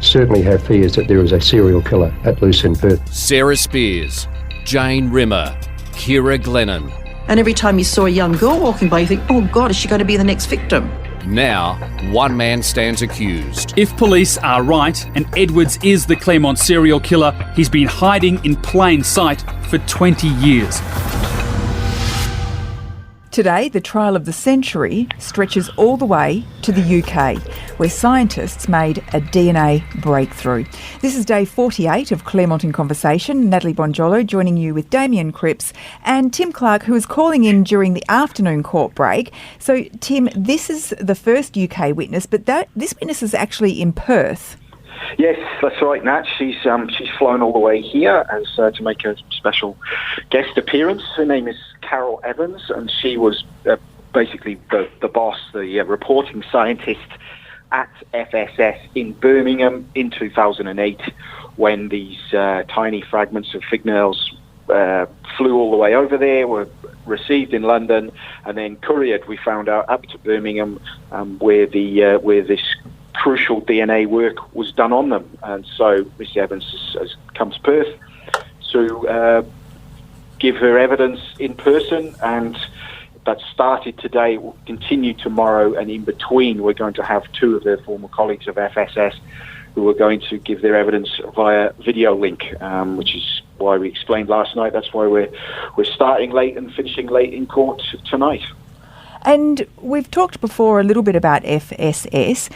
certainly have fears that there is a serial killer at loose in Perth. Sarah Spears, Jane Rimmer, Ciara Glennon. And every time you saw a young girl walking by, you think, oh God, is she going to be the next victim? Now, one man stands accused. If police are right and Edwards is the Claremont serial killer, he's been hiding in plain sight for 20 years. Today, the trial of the century stretches all the way to the UK, where scientists made a DNA breakthrough. This is day 48 of Claremont in Conversation. Natalie Bonjolo joining you with Damien Cripps and Tim Clarke, who is calling in during the afternoon court break. So, Tim, this is the first UK witness, but this witness is actually in Perth. Yes, that's right, Nat. She's flown all the way here as to make a special guest appearance. Her name is Carole Evans, and she was basically the boss, the reporting scientist at FSS in Birmingham in 2008 when these tiny fragments of fingernails flew all the way over there, were received in London, and then couriered, we found out, up to Birmingham, where this crucial DNA work was done on them. And so Miss Evans has come to Perth to give her evidence in person, and that started today. It will continue tomorrow, and in between we're going to have two of their former colleagues of FSS who are going to give their evidence via video link, which is why we explained last night. That's why we're starting late and finishing late in court tonight. And we've talked before a little bit about FSS.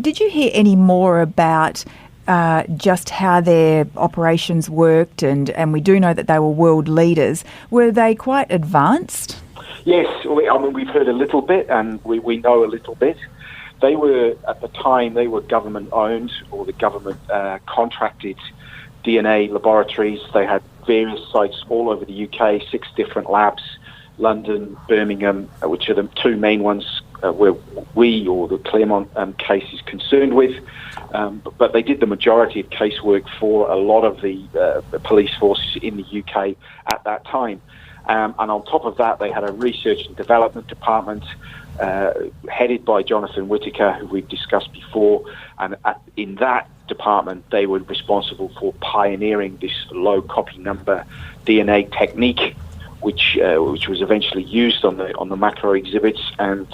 Did you hear any more about just how their operations worked? And we do know that they were world leaders. Were they quite advanced? Yes, we've heard a little bit, and we know a little bit. They were, at the time, they were government-owned, or the government contracted DNA laboratories. They had various sites all over the UK, 6 different labs. London, Birmingham, which are the two main ones where we, or the Claremont case, is concerned with. But they did the majority of casework for a lot of the police forces in the UK at that time. And on top of that, they had a research and development department headed by Jonathan Whitaker, who we've discussed before. And in that department, they were responsible for pioneering this low copy number DNA technique, which was eventually used on the macro exhibits, and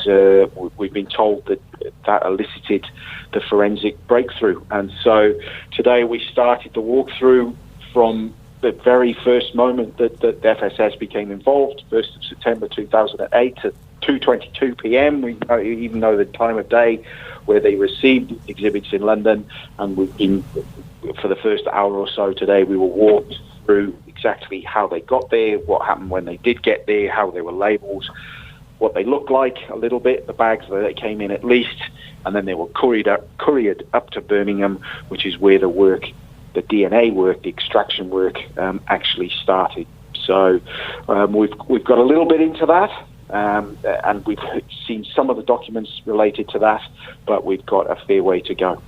we've been told that elicited the forensic breakthrough. And so today we started the walkthrough from the very first moment that FSS became involved, 1st of September 2008 at 2:22 p.m. We even know the time of day where they received exhibits in London, and we've been, for the first hour or so today, we were walked through exactly how they got there, what happened when they did get there, how they were labelled, what they looked like a little bit, the bags that they came in at least, and then they were couriered up to Birmingham, which is where the DNA work, the extraction work actually started. So we've got a little bit into that, and we've seen some of the documents related to that, but we've got a fair way to go.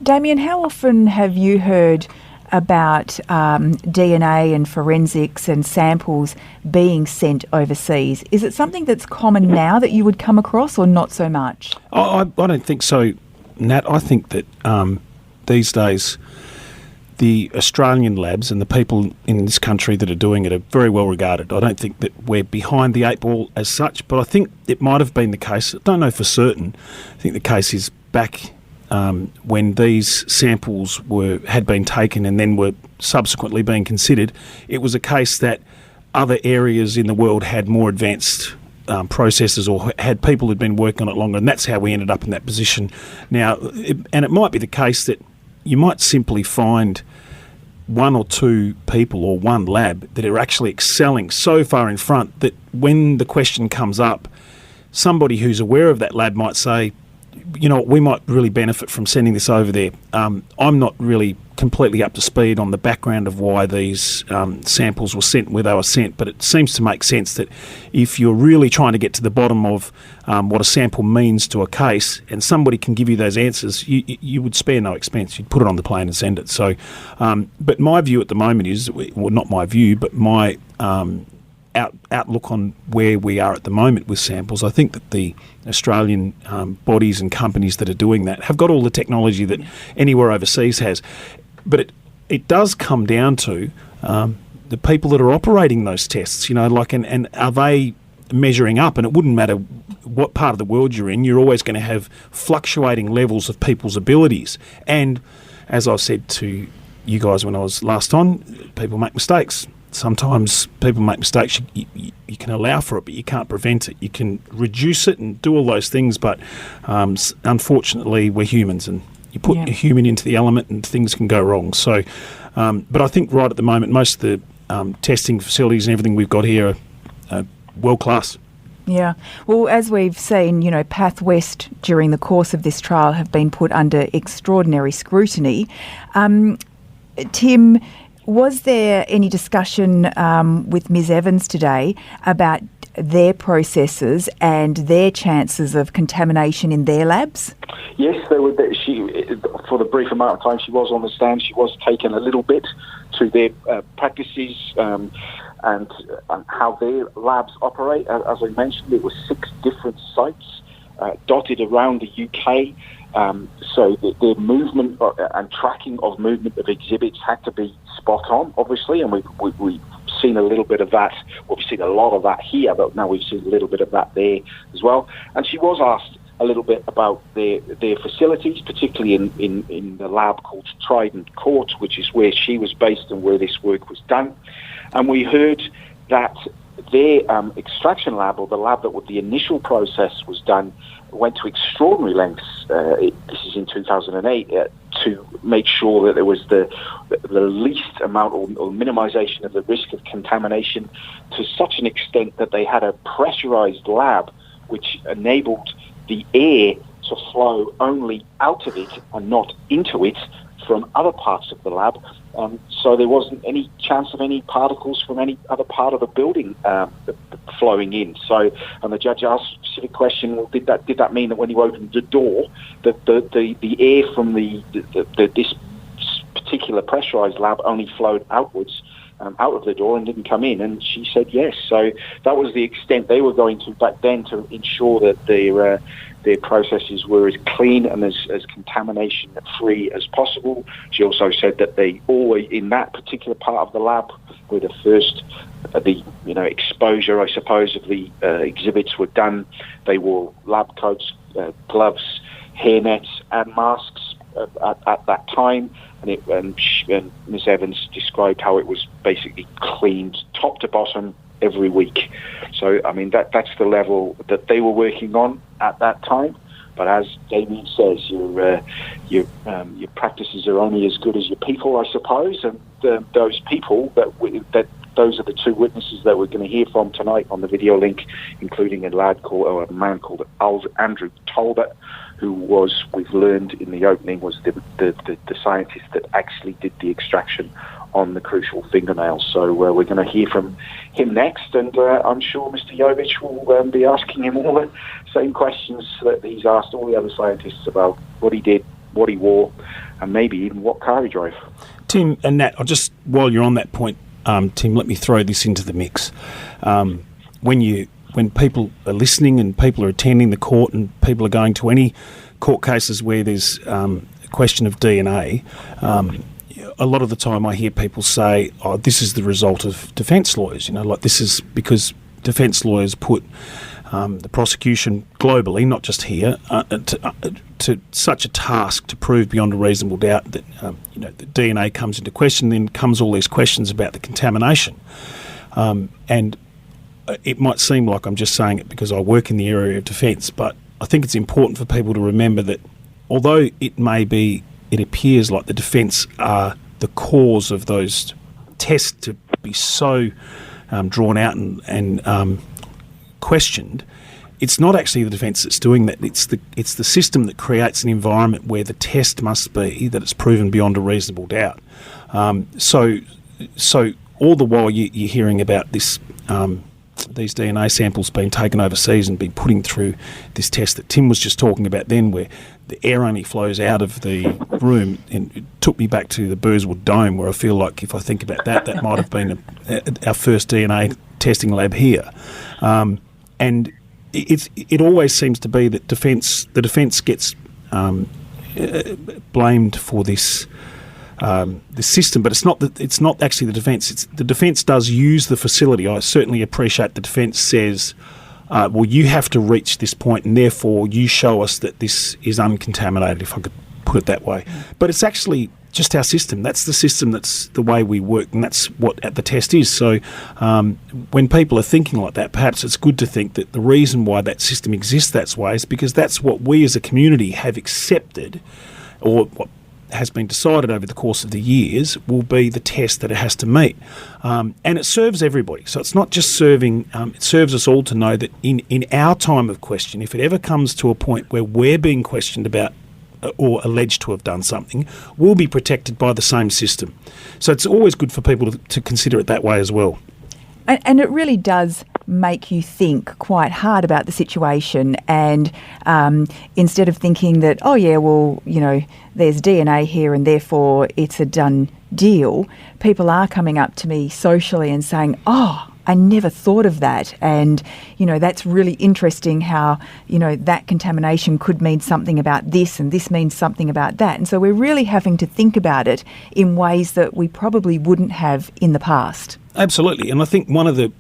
Damien, how often have you heard about DNA and forensics and samples being sent overseas? Is it something that's common now that you would come across, or not so much? I don't think so, Nat. I think that these days the Australian labs and the people in this country that are doing it are very well regarded. I don't think that we're behind the 8 ball as such, but I think it might have been the case. I don't know for certain. I think the case is back when these samples had been taken and then were subsequently being considered. It was a case that other areas in the world had more advanced processes, or had people who'd been working on it longer, and that's how we ended up in that position now. And it might be the case that you might simply find 1 or 2 people or one lab that are actually excelling so far in front that when the question comes up, somebody who's aware of that lab might say, you know, we might really benefit from sending this over there. I'm not really completely up to speed on the background of why these samples were sent where they were sent, but it seems to make sense that if you're really trying to get to the bottom of what a sample means to a case, and somebody can give you those answers, you would spare no expense. You'd put it on the plane and send it. So, but my view at the moment is, well, not my view, but my outlook on where we are at the moment with samples. I think that the Australian bodies and companies that are doing that have got all the technology that anywhere overseas has. But it does come down to the people that are operating those tests, and are they measuring up? And it wouldn't matter what part of the world you're in, you're always going to have fluctuating levels of people's abilities. And as I said to you guys when I was last on, people make mistakes. Sometimes people make mistakes. You can allow for it, but you can't prevent it. You can reduce it and do all those things, but unfortunately, we're humans, and you put a human into the element and things can go wrong. So, but I think right at the moment, most of the testing facilities and everything we've got here are world class. Yeah. Well, as we've seen, Path West during the course of this trial have been put under extraordinary scrutiny. Tim, was there any discussion with Ms Evans today about their processes and their chances of contamination in their labs? Yes, there were. For the brief amount of time she was on the stand, she was taken a little bit to their practices and how their labs operate. As I mentioned, there were 6 different sites dotted around the UK. So the movement and tracking of movement of exhibits had to be spot on, obviously, and we've seen a little bit of that. Well, we've seen a lot of that here, but now we've seen a little bit of that there as well. And she was asked a little bit about their facilities, particularly in the lab called Trident Court, which is where she was based and where this work was done. And we heard that their extraction lab, or the lab that the initial process was done, went to extraordinary lengths, this is in 2008, to make sure that there was the least amount or minimisation of the risk of contamination, to such an extent that they had a pressurised lab which enabled the air to flow only out of it and not into it from other parts of the lab. So there wasn't any chance of any particles from any other part of the building flowing in. So, and the judge asked a specific question: well, did that mean that when you opened the door, that the air from this particular pressurized lab only flowed outwards, out of the door, and didn't come in? And she said yes. So that was the extent they were going to back then, to ensure that their processes were as clean and as contamination-free as possible. She also said that they always, in that particular part of the lab, where the first exposure, I suppose, of the exhibits were done, they wore lab coats, gloves, hairnets, and masks at that time. And Ms Evans described how it was basically cleaned top to bottom every week. So, I mean, that's the level that they were working on at that time. But as Damien says, your practices are only as good as your people, I suppose. And those people those are the 2 witnesses that we're going to hear from tonight on the video link, including a man called Andrew Talbot, who we've learned in the opening, was the scientist that actually did the extraction on the crucial fingernails. So we're going to hear from him next, and I'm sure Mr. Jovich will be asking him all the same questions that he's asked all the other scientists about what he did, what he wore, and maybe even what car he drove. Tim and Nat, while you're on that point, Tim, let me throw this into the mix. When people are listening and people are attending the court and people are going to any court cases where there's a question of DNA, a lot of the time I hear people say, "Oh, this is the result of defence lawyers." This is because defence lawyers put the prosecution globally, not just here, to such a task to prove beyond a reasonable doubt that the DNA comes into question. Then comes all these questions about the contamination, and it might seem like I'm just saying it because I work in the area of defence, but I think it's important for people to remember that although it appears like the defence are the cause of those tests to be so drawn out and questioned, it's not actually the defence that's doing that. It's the system that creates an environment where the test must be that it's proven beyond a reasonable doubt. So all the while you're hearing about this, these DNA samples being taken overseas and being putting through this test that Tim was just talking about then, where the air only flows out of the room, and it took me back to the Burswood Dome, where I feel like if I think about that might have been our first DNA testing lab here, and it always seems to be that the defence gets blamed for this system, but it's not actually the defence. The defence does use the facility. I certainly appreciate the defence says, well, you have to reach this point, and therefore you show us that this is uncontaminated, if I could put it that way. But it's actually just our system. That's the system. That's the way we work, and that's what the test is. So when people are thinking like that, perhaps it's good to think that the reason why that system exists that way is because that's what we as a community have accepted, or what has been decided over the course of the years will be the test that it has to meet. And it serves everybody. So it's not just serving, it serves us all to know that in our time of question, if it ever comes to a point where we're being questioned about or alleged to have done something, we'll be protected by the same system. So it's always good for people to consider it that way as well. And it really does make you think quite hard about the situation, and instead of thinking that, oh yeah, well, you know, there's DNA here and therefore it's a done deal, people are coming up to me socially and saying, oh, I never thought of that. And, you know, that's really interesting how, you know, that contamination could mean something about this and this means something about that. And so we're really having to think about it in ways that we probably wouldn't have in the past. Absolutely. And I think one of the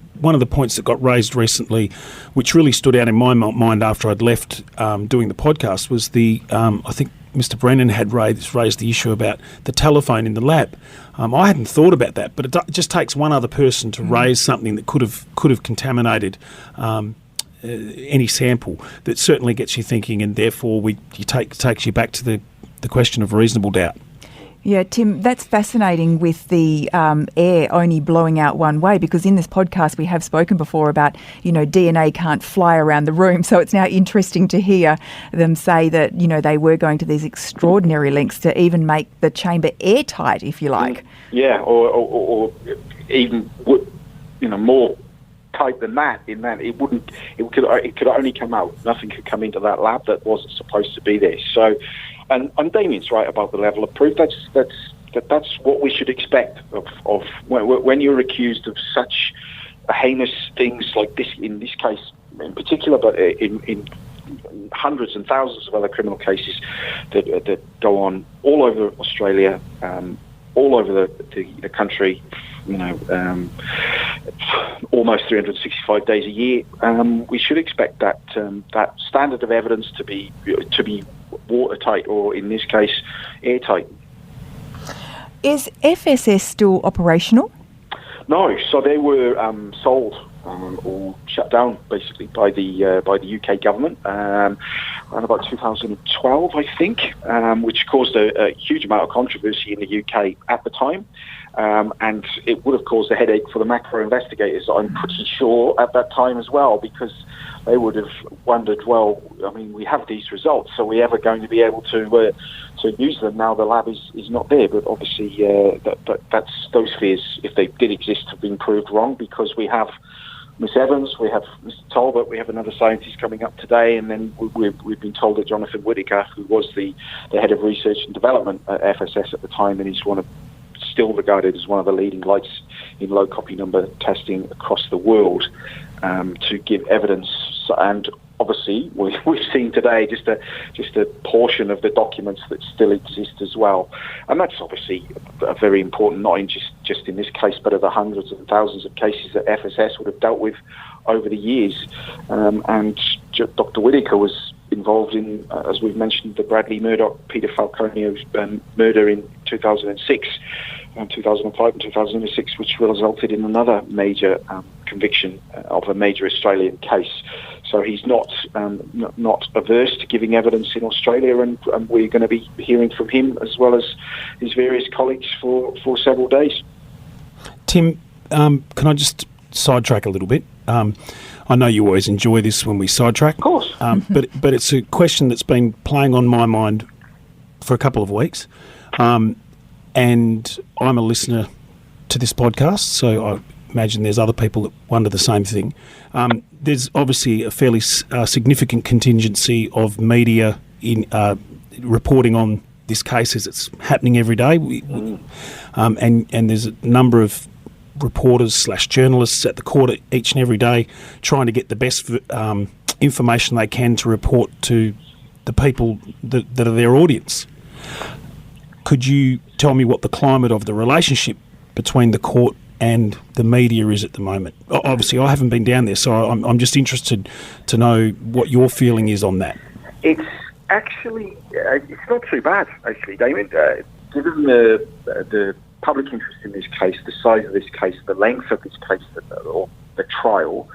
points that got raised recently, which really stood out in my mind after I'd left doing the podcast, was I think Mr. Brennan had raised the issue about the telephone in the lab. I hadn't thought about that, but it just takes one other person to raise something that could have contaminated any sample. That certainly gets you thinking, and therefore takes you back to the question of reasonable doubt. Yeah, Tim, that's fascinating with the air only blowing out one way, because in this podcast we have spoken before about, you know, DNA can't fly around the room. So it's now interesting to hear them say that, you know, they were going to these extraordinary lengths to even make the chamber airtight, if you like. Yeah, or even, you know, more tight than that, in that it could only come out. Nothing could come into that lab that wasn't supposed to be there. So, and Damien's right about the level of proof. That's what we should expect of when you're accused of such heinous things like this, in this case in particular, but in hundreds and thousands of other criminal cases that go on all over Australia, all over the country, you know, almost 365 days a year. We should expect that that standard of evidence to be watertight, or in this case, airtight. Is FSS still operational? No, so they were sold or shut down basically by the UK government around about 2012, I think, which caused a huge amount of controversy in the UK at the time. And it would have caused a headache for the macro investigators, I'm pretty sure, at that time as well, because they would have wondered, well, I mean, we have these results, so are we ever going to be able to use them now the lab is not there? But obviously, that's those fears, if they did exist, have been proved wrong, because we have Miss Evans, we have Mr. Talbot, we have another scientist coming up today, and then we've been told that Jonathan Whittaker, who was the head of research and development at FSS at the time, and he's still regarded as one of the leading lights in low copy number testing across the world, to give evidence. And obviously, we've seen today just a portion of the documents that still exist as well, and that's obviously a very important, not in just in this case, but of the hundreds and thousands of cases that FSS would have dealt with over the years. And Dr. Whittaker was involved in, as we've mentioned, the Bradley Murdoch, Peter Falconio's murder in 2006, 2005 and 2006, which resulted in another major conviction of a major Australian case. So he's not averse to giving evidence in Australia, and we're going to be hearing from him as well as his various colleagues for several days. Tim, can I just sidetrack a little bit? I know you always enjoy this when we sidetrack. Of course. But it's a question that's been playing on my mind for a couple of weeks. And I'm a listener to this podcast, so I imagine there's other people that wonder the same thing. There's obviously a fairly significant contingency of media in reporting on this case as it's happening every day. And there's a number of reporters / journalists at the court each and every day, trying to get the best information they can to report to the people that are their audience. Could you tell me what the climate of the relationship between the court and the media is at the moment? Obviously, I haven't been down there, so I'm just interested to know what your feeling is on that. It's actually, it's not too bad, actually, Damien. Given the public interest in this case, the size of this case, the length of this case, or the trial,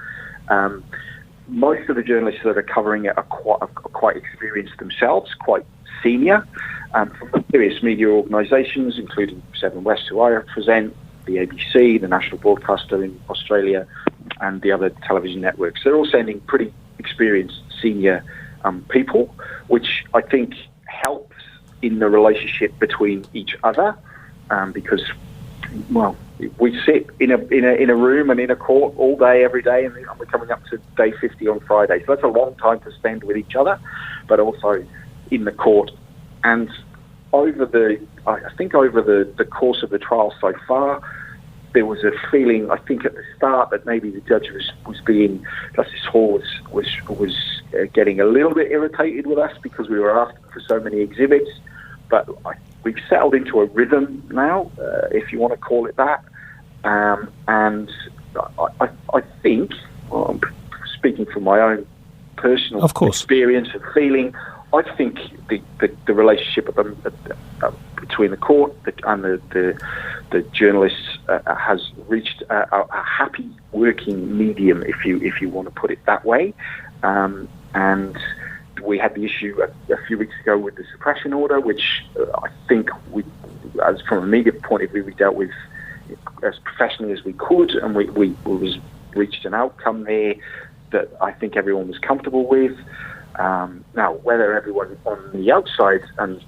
most of the journalists that are covering it are quite experienced themselves, quite senior, from the various media organisations, including Seven West, who I represent, the ABC, the national broadcaster in Australia, and the other television networks. They're all sending pretty experienced senior people, which I think helps in the relationship between each other, because, well, we sit in a room and in a court all day, every day, and we're coming up to day 50 on Friday. So that's a long time to spend with each other, but also in the court. And over the course of the trial so far, there was a feeling, I think, at the start that maybe the judge Justice Hall was getting a little bit irritated with us because we were asking for so many exhibits. But we've settled into a rhythm now, if you want to call it that. And I think, speaking from my own personal experience and feeling, I think the relationship between the court and the journalists has reached a happy working medium, if you want to put it that way. And we had the issue a few weeks ago with the suppression order, which I think as from a media point of view, we dealt with as professionally as we could, and we reached an outcome there that I think everyone was comfortable with. Now, whether everyone on the outside and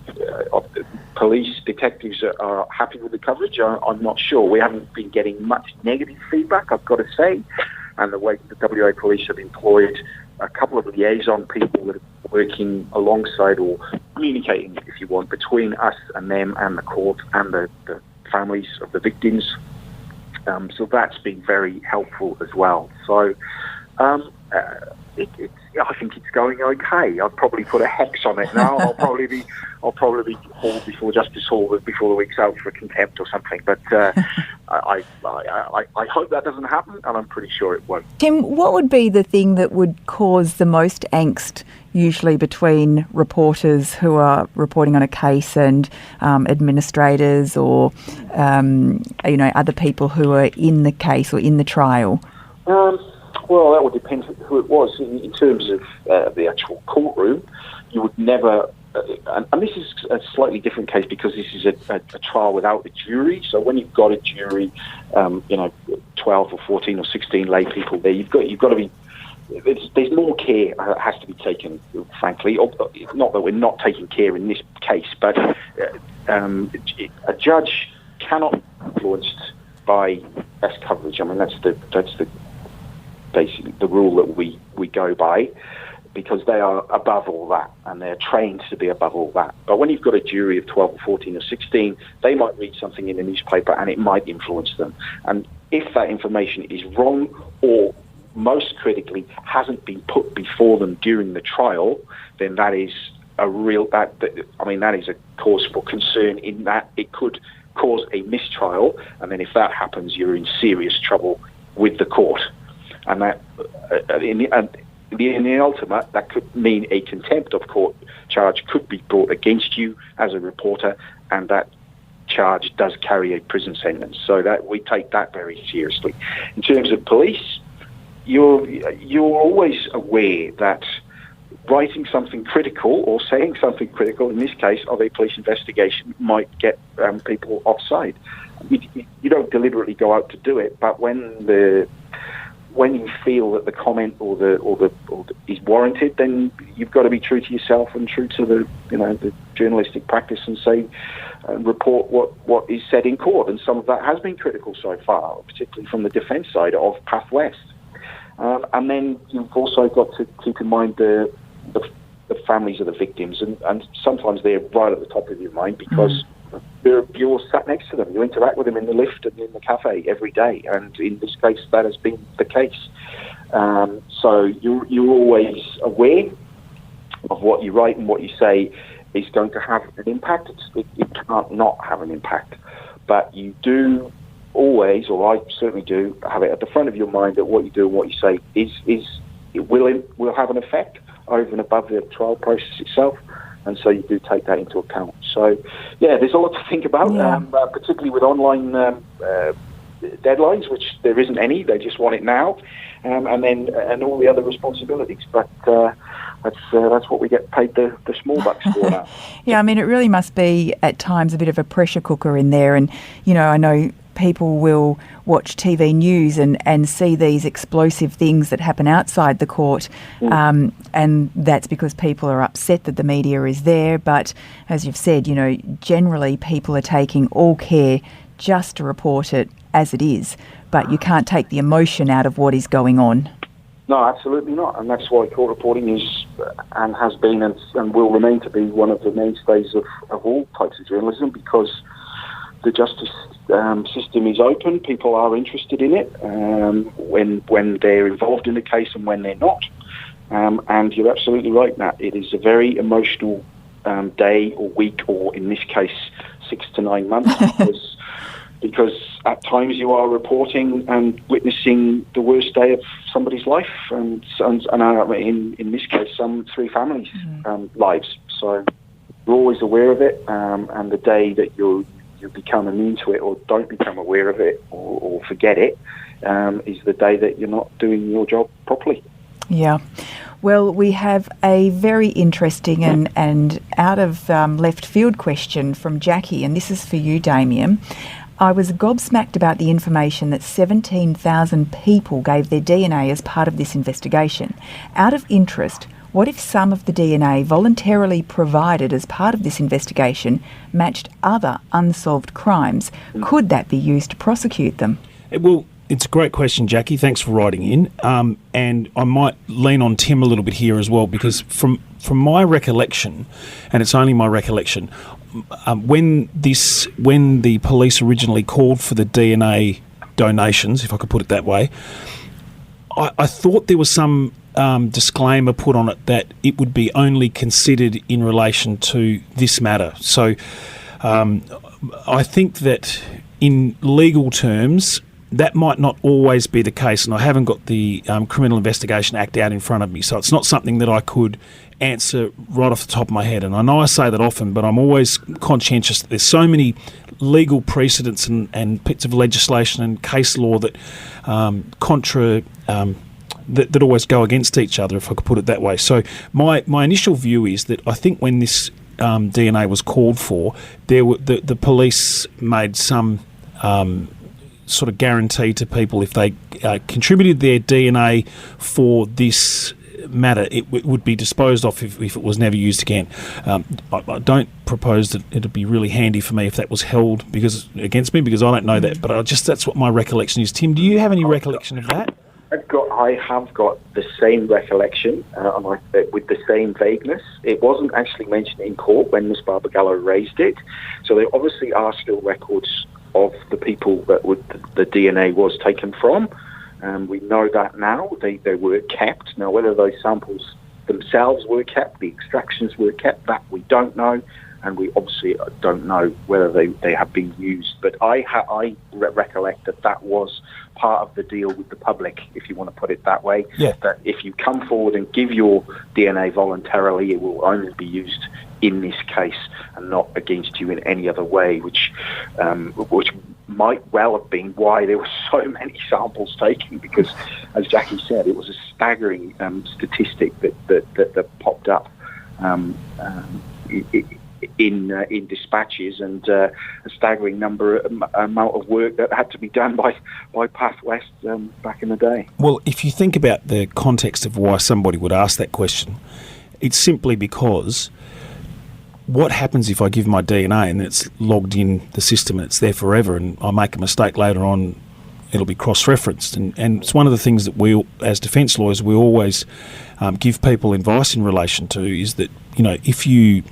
police, detectives are happy with the coverage, I'm not sure. We haven't been getting much negative feedback, I've got to say. And the way the WA police have employed a couple of liaison people that are working alongside or communicating, if you want, between us and them and the court and the families of the victims. So that's been very helpful as well. So I think it's going okay. I'll probably put a hex on it now. I'll probably be hauled before Justice Hall before the week's out for contempt or something. But I hope that doesn't happen, and I'm pretty sure it won't. Tim, what would be the thing that would cause the most angst, usually between reporters who are reporting on a case and administrators or other people who are in the case or in the trial? Well, that would depend who it was. In terms of the actual courtroom, you would never... and this is a slightly different case because this is a trial without a jury. So when you've got a jury, 12 or 14 or 16 lay people there, you've got to be... There's more care has to be taken, frankly. Not that we're not taking care in this case, but a judge cannot be influenced by press coverage. I mean, that's the basically the rule that we go by, because they are above all that and they're trained to be above all that. But when you've got a jury of 12 or 14 or 16, they might read something in the newspaper and it might influence them. And if that information is wrong or, most critically, hasn't been put before them during the trial, then that is that is a cause for concern, in that it could cause a mistrial, and then if that happens, you're in serious trouble with the court. And that, in the ultimate, that could mean a contempt of court charge could be brought against you as a reporter, and that charge does carry a prison sentence. So that we take that very seriously. In terms of police, you're always aware that writing something critical or saying something critical, in this case of a police investigation, might get people offside. You don't deliberately go out to do it, but when you feel that the comment or the is warranted, then you've got to be true to yourself and true to the journalistic practice and say report what is said in court. And some of that has been critical so far, particularly from the defence side of Path West. And then you've also got to keep in mind the families of the victims, and sometimes they're right at the top of your mind because you're sat next to them. You interact with them in the lift and in the cafe every day, and in this case, that has been the case. So you're always aware of what you write and what you say is going to have an impact. It can't not have an impact, but you do always, or I certainly do, have it at the front of your mind that what you do and what you say will have an effect over and above the trial process itself. And so you do take that into account. So, yeah, there's a lot to think about, particularly with online deadlines, which there isn't any. They just want it now, and all the other responsibilities. But that's what we get paid the small bucks for now. Yeah, I mean, it really must be at times a bit of a pressure cooker in there. And, you know, I know people will watch TV news and see these explosive things that happen outside the court, and that's because people are upset that the media is there. But as you've said, you know, generally people are taking all care just to report it as it is, but you can't take the emotion out of what is going on. No, absolutely not. And that's why court reporting is and has been and will remain to be one of the mainstays of all types of journalism, because the justice system is open. People are interested in it when they're involved in the case and when they're not. And you're absolutely right, Nat. It is a very emotional day or week, or in this case, 6 to 9 months, because at times you are reporting and witnessing the worst day of somebody's life, and in this case, some 3 families' lives. So you're always aware of it, and the day that you become immune to it or don't become aware of it or forget it is the day that you're not doing your job properly. Yeah. Well, we have a very interesting and out of left field question from Jackie, and this is for you, Damien. I was gobsmacked about the information that 17,000 people gave their DNA as part of this investigation. Out of interest, what if some of the DNA voluntarily provided as part of this investigation matched other unsolved crimes? Could that be used to prosecute them? Well, it's a great question, Jackie. Thanks for writing in. And I might lean on Tim a little bit here as well, because from my recollection, and it's only my recollection, when the police originally called for the DNA donations, if I could put it that way, I thought there was some disclaimer put on it that it would be only considered in relation to this matter. So I think that in legal terms, that might not always be the case, and I haven't got the Criminal Investigation Act out in front of me, so it's not something that I could answer right off the top of my head. And I know I say that often, but I'm always conscientious that there's so many legal precedents and bits of legislation and case law that that always go against each other, if I could put it that way. So my initial view is that I think when this DNA was called for, the police made some sort of guarantee to people if they contributed their DNA for this matter, it would be disposed of if it was never used again. I don't propose that it'd be really handy for me if that was held against me, because I don't know that, but that's what my recollection is. Tim, do you have any recollection of that? I have got the same recollection, with the same vagueness. It wasn't actually mentioned in court when Ms. Barbagallo raised it, so there obviously are still records of the people that the DNA was taken from. We know that now. They were kept. Now, whether those samples themselves were kept, the extractions were kept, that we don't know. And we obviously don't know whether they have been used. But I recollect that was part of the deal with the public, if you want to put it that way. Yeah. That if you come forward and give your DNA voluntarily, it will only be used in this case and not against you in any other way, which might well have been why there were so many samples taken, because, as Jackie said, it was a staggering statistic that popped up in dispatches, and a staggering amount of work that had to be done by Path West back in the day. Well, if you think about the context of why somebody would ask that question, it's simply because what happens if I give my DNA and it's logged in the system and it's there forever, and I make a mistake later on, it'll be cross-referenced. And it's one of the things that we, as defence lawyers, we always give people advice in relation to, is that, if you're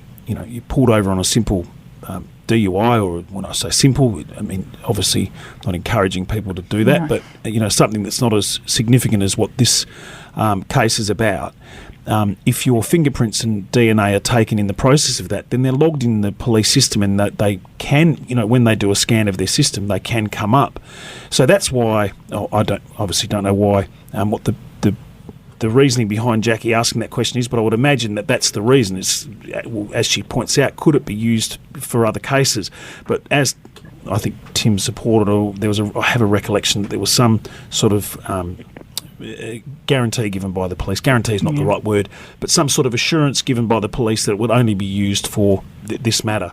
pulled over on a simple DUI, or when I say simple, I mean obviously not encouraging people to do that, but something that's not as significant as what this case is about. If your fingerprints and DNA are taken in the process of that, then they're logged in the police system, and that they can, when they do a scan of their system, they can come up. So that's why I don't know why what the reasoning behind Jackie asking that question is, but I would imagine that that's the reason. It's, as she points out, could it be used for other cases? But as I think Tim supported, or I have a recollection that there was some sort of guarantee given by the police. Guarantee is not the right word, but some sort of assurance given by the police that it would only be used for this matter.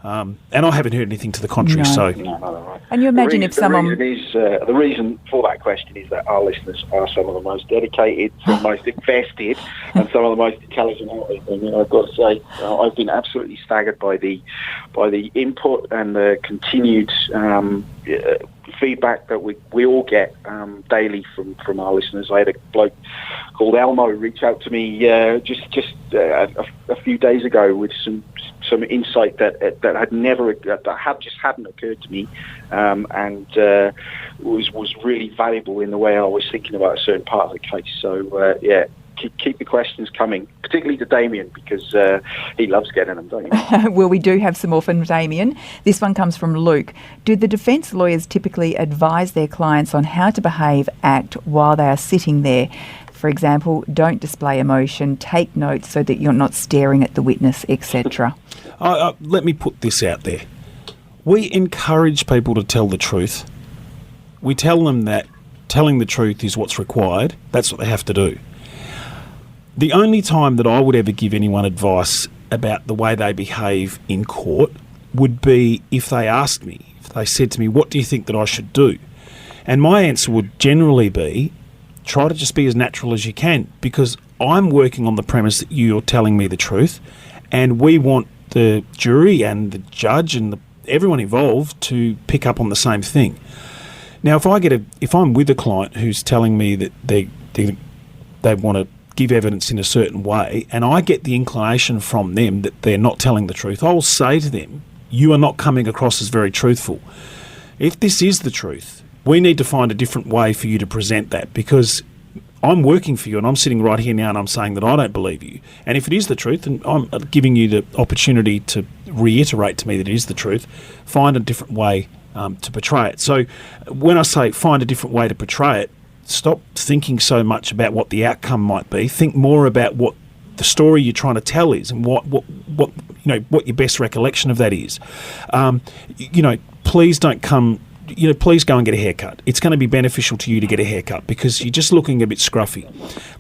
And I haven't heard anything to the contrary. No. And you imagine if someone... The reason for that question is that our listeners are some of the most dedicated, some of the most invested, and some of the most intelligent out there. And I've got to say, I've been absolutely staggered by the input and the continued feedback that we all get daily from our listeners. I had a bloke called Elmo reach out to me just a few days ago with some insight that hadn't occurred to me, and was really valuable in the way I was thinking about a certain part of the case. So keep the questions coming, particularly to Damien, because he loves getting them, don't you? Well, we do have some more from Damien. This one comes from Luke. Do the defence lawyers typically advise their clients on how to behave, act while they are sitting there? For example, don't display emotion, take notes so that you're not staring at the witness, etc. Let me put this out there. We encourage people to tell the truth. We tell them that telling the truth is what's required. That's what they have to do. The only time that I would ever give anyone advice about the way they behave in court would be if they asked me, if they said to me, what do you think that I should do? And my answer would generally be, try to just be as natural as you can, because I'm working on the premise that you're telling me the truth, and we want the jury and the judge and everyone involved to pick up on the same thing. Now, if I'm with a client who's telling me that they want to give evidence in a certain way, and I get the inclination from them that they're not telling the truth, I will say to them, you are not coming across as very truthful. If this is the truth, we need to find a different way for you to present that, because I'm working for you and I'm sitting right here now and I'm saying that I don't believe you. And if it is the truth, and I'm giving you the opportunity to reiterate to me that it is the truth, find a different way to portray it. So when I say find a different way to portray it, stop thinking so much about what the outcome might be. Think more about what the story you're trying to tell is, and what your best recollection of that is. Please don't come. Please go and get a haircut. It's going to be beneficial to you to get a haircut because you're just looking a bit scruffy.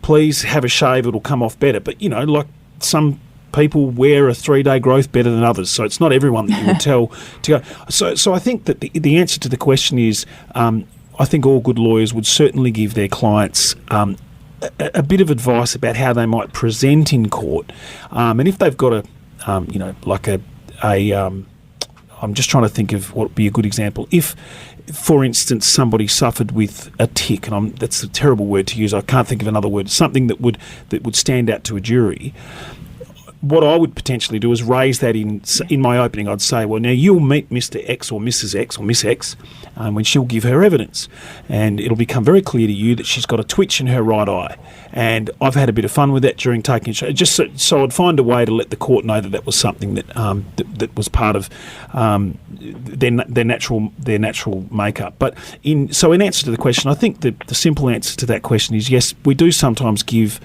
Please have a shave; it'll come off better. But like some people wear a 3-day growth better than others, so it's not everyone that you would tell to go. So I think that the answer to the question is, I think all good lawyers would certainly give their clients a bit of advice about how they might present in court, and if they've got I'm just trying to think of what would be a good example. If, for instance, somebody suffered with a tic, and that's a terrible word to use, I can't think of another word, something that would stand out to a jury, what I would potentially do is raise that in my opening. I'd say, well, now you'll meet Mr. X or Mrs. X or Miss X when she'll give her evidence, and it'll become very clear to you that she's got a twitch in her right eye. And I've had a bit of fun with that during taking it. Just so I'd find a way to let the court know that was something that that was part of their natural makeup. But in answer to the question, I think the simple answer to that question is yes, we do sometimes give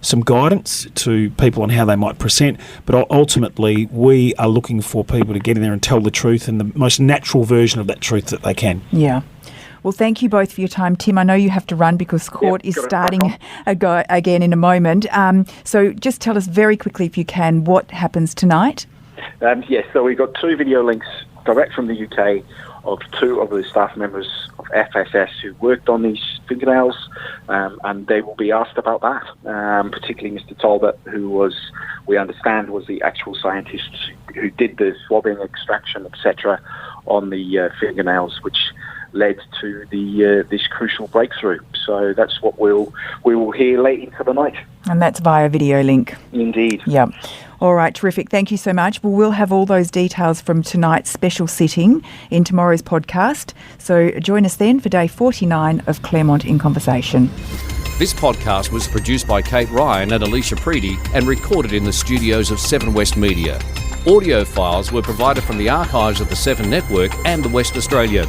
some guidance to people on how they might present, but ultimately we are looking for people to get in there and tell the truth and the most natural version of that truth that they can. Yeah. Well, thank you both for your time. Tim, I know you have to run because court is starting again in a moment. So just tell us very quickly, if you can, what happens tonight. Yes, so we've got 2 video links direct from the UK of 2 of the staff members of FSS who worked on these fingernails, and they will be asked about that, particularly Mr. Talbot, who we understand was the actual scientist who did the swabbing, extraction, etc. on the fingernails, which led to this crucial breakthrough. So that's what we will hear late into the night. And that's via video link. Indeed. Yeah. All right, terrific. Thank you so much. Well, we'll have all those details from tonight's special sitting in tomorrow's podcast. So join us then for day 49 of Claremont in Conversation. This podcast was produced by Kate Ryan and Alicia Preedy and recorded in the studios of 7 West Media. Audio files were provided from the archives of the 7 Network and the West Australian.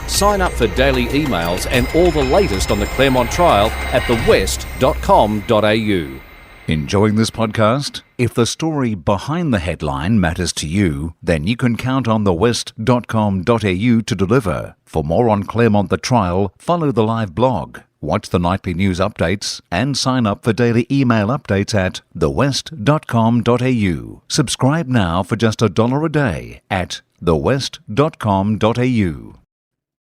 Sign up for daily emails and all the latest on the Claremont trial at thewest.com.au. Enjoying this podcast? If the story behind the headline matters to you, then you can count on thewest.com.au to deliver. For more on Claremont the trial, follow the live blog, watch the nightly news updates, and sign up for daily email updates at thewest.com.au. Subscribe now for just $1 a day at thewest.com.au.